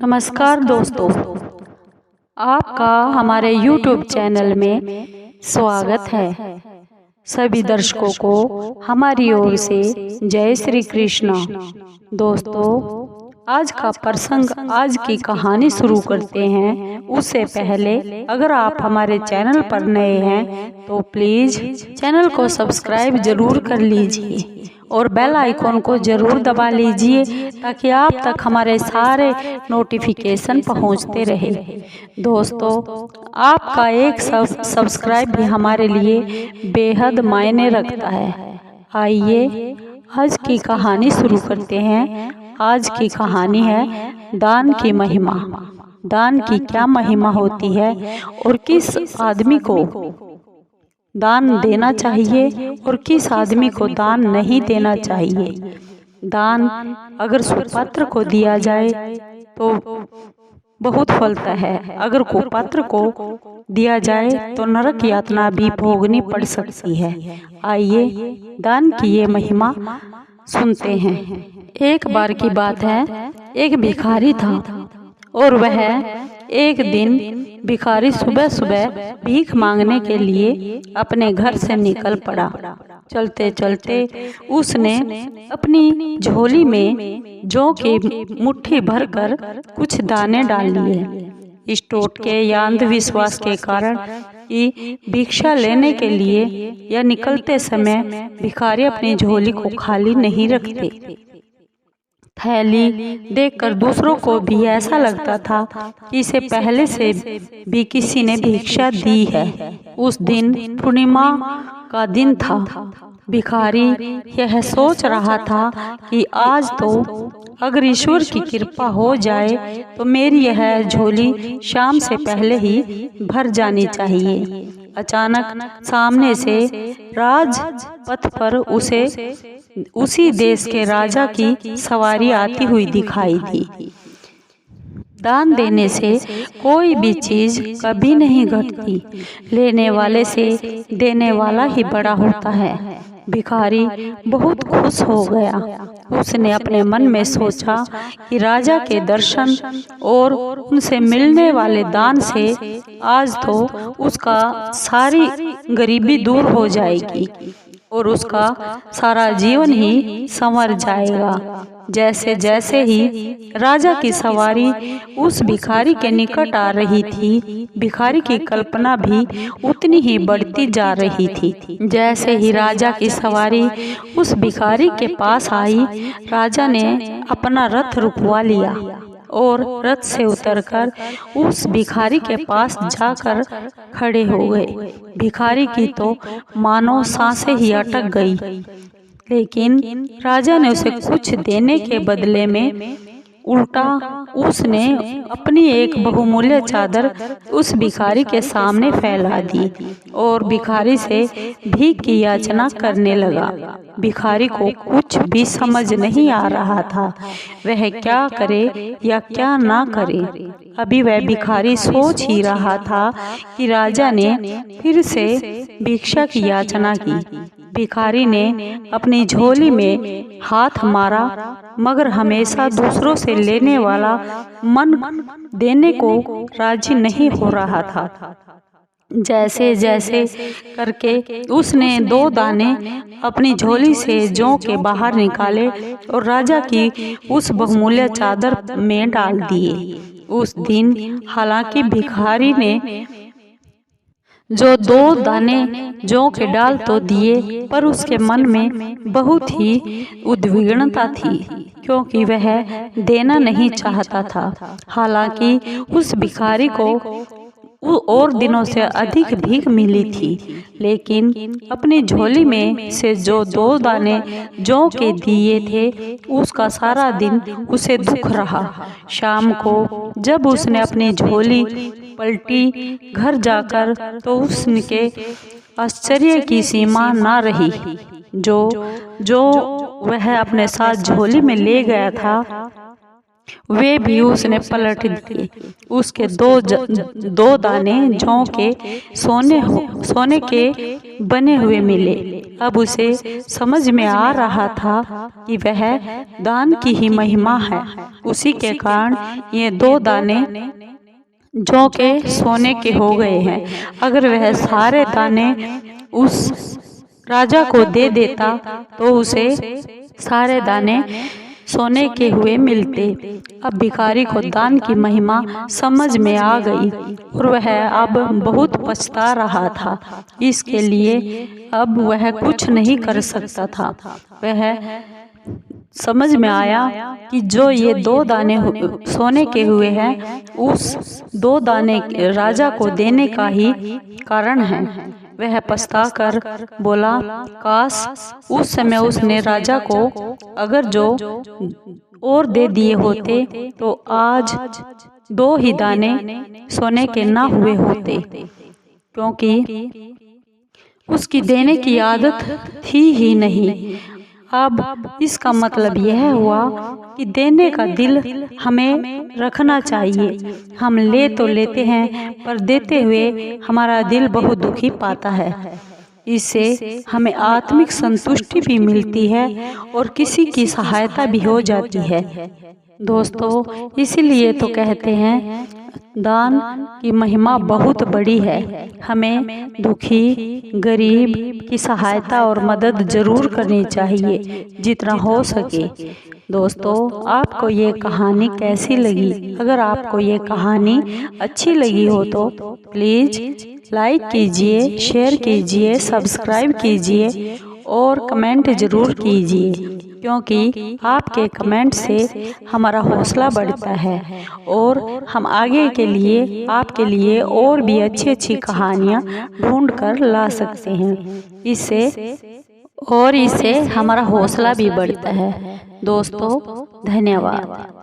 नमस्कार दोस्तों, आपका हमारे YouTube चैनल में स्वागत है। सभी दर्शकों को हमारी ओर से जय श्री कृष्ण। दोस्तों, आज का प्रसंग, आज की कहानी शुरू करते हैं। उससे पहले अगर आप हमारे चैनल पर नए हैं तो प्लीज चैनल को सब्सक्राइब जरूर कर लीजिए और बेल आइकॉन को जरूर दबा लीजिए ताकि आप तक हमारे सारे नोटिफिकेशन पहुंचते रहे। दोस्तों, आपका एक सब्सक्राइब भी हमारे लिए बेहद मायने रखता है। आइए आज की कहानी शुरू करते हैं। आज की कहानी है दान की महिमा। दान की क्या महिमा होती है और किस आदमी को दान देना चाहिए और किस आदमी को दान नहीं देना चाहिए। दान अगर सुपात्र को दिया जाए तो बहुत फलता है, अगर कुपात्र को दिया जाए तो नरक यातना भी भोगनी पड़ सकती है। आइए दान की ये महिमा सुनते हैं। एक बार की बात है, एक भिखारी था और वह एक दिन भिखारी सुबह सुबह भीख मांगने के लिए अपने घर से निकल पड़ा। चलते चलते उसने अपनी झोली में जौ की मुट्ठी भरकर कुछ दाने डाल लिए। इस टोटके या अंधविश्वास के कारण कि भिक्षा लेने के लिए या निकलते समय भिखारी अपनी झोली को खाली नहीं रखते। थैली देखकर दूसरों को भी ऐसा लगता था कि इसे पहले से भी किसी ने भिक्षा दी है। उस दिन पूर्णिमा का दिन था। भिखारी यह सोच रहा था कि आज तो अगर ईश्वर की कृपा हो जाए तो मेरी यह झोली शाम से पहले ही भर जानी चाहिए। अचानक सामने से राजपथ पर उसे उसी देश के राजा की सवारी आती हुई दिखाई दी। दान देने से कोई भी चीज कभी नहीं घटती, लेने वाले से देने वाला ही बड़ा होता है। भिखारी बहुत खुश हो गया। उसने अपने मन में सोचा कि राजा के दर्शन और उनसे मिलने वाले दान से आज तो उसका सारी गरीबी दूर हो जाएगी और उसका सारा जीवन ही संवर जाएगा। जैसे जैसे ही राजा की सवारी उस भिखारी के निकट आ रही थी, भिखारी की कल्पना भी उतनी ही बढ़ती जा रही थी। जैसे ही राजा की सवारी उस भिखारी के पास आई, राजा ने अपना रथ रुकवा लिया और रथ से उतरकर उस भिखारी के पास जाकर खड़े हो गए। भिखारी की तो मानो सांसें ही अटक गई, लेकिन राजा ने उसे कुछ देने के बदले में उल्टा उसने अपनी एक बहुमूल्य चादर उस भिखारी के सामने फैला दी और भिखारी से भीख की याचना करने लगा। भिखारी को कुछ भी समझ नहीं आ रहा था, वह क्या करे या क्या ना करे। अभी वह भिखारी सोच ही रहा था कि राजा ने फिर से भिक्षा की याचना की। भिखारी ने अपनी झोली में हाथ मारा, मगर हमेशा दूसरों से लेने वाला मन देने को राजी नहीं हो रहा था। जैसे जैसे करके उसने 2 दाने अपनी झोली से जौ के बाहर निकाले और राजा की उस बहुमूल्य चादर में डाल दिए। उस दिन हालांकि भिखारी ने जो 2 दाने जौ के डाल तो दिए, पर उसके मन में बहुत ही उद्विग्नता थी, क्योंकि वह देना नहीं चाहता था। हालांकि उस भिखारी को और दिनों से अधिक भीख मिली थी, लेकिन अपनी झोली में से जो 2 दाने जौ के दिए थे, उसका सारा दिन उसे दुख रहा। शाम को जब उसने अपनी झोली पलटी घर जाकर तो उसके आश्चर्य की सीमा ना रही। जो वह अपने साथ झोली में ले गया था, वे भी उसने पलट दिए। उसके 2 दाने जौ के सोने के बने हुए मिले। अब उसे समझ में आ रहा था कि वह दान की ही महिमा है। उसी के कारण ये 2 दाने जौ के सोने के हो गए हैं। अगर वह सारे दाने उस राजा को दे देता तो उसे सारे दाने सोने के हुए मिलते। अब भिखारी को दान की महिमा समझ में आ गई और वह अब बहुत पछता रहा था। इसके लिए अब वह कुछ नहीं कर सकता था। वह समझ में आया कि जो ये 2 दाने सोने के हुए हैं, उस 2 दाने राजा को देने का ही कारण है। वह पछता कर बोला, काश उस समय उसने राजा को अगर जो और दे दिए होते तो आज 2 ही दाने सोने के ना हुए होते, क्योंकि उसकी देने की आदत थी ही नहीं। अब इसका मतलब यह हुआ कि देने का दिल हमें रखना चाहिए। हम ले तो लेते हैं, पर देते हुए हमारा दिल बहुत दुखी पाता है। इससे हमें आत्मिक संतुष्टि भी मिलती है और किसी की सहायता भी हो जाती है। दोस्तों, इसीलिए तो कहते हैं दान की महिमा बहुत बड़ी है। हमें दुखी, गरीब की सहायता और मदद जरूर करनी चाहिए जितना हो सके। दोस्तों, आपको ये कहानी कैसी लगी? अगर आपको ये कहानी अच्छी लगी हो तो प्लीज़ लाइक कीजिए, शेयर कीजिए, सब्सक्राइब कीजिए और कमेंट ज़रूर कीजिए, क्योंकि आपके कमेंट से हमारा हौसला बढ़ता है और हम आगे के लिए आपके लिए और भी अच्छी कहानियाँ ढूंढ कर ला सकते हैं। इससे हमारा हौसला भी बढ़ता है। दोस्तों, धन्यवाद।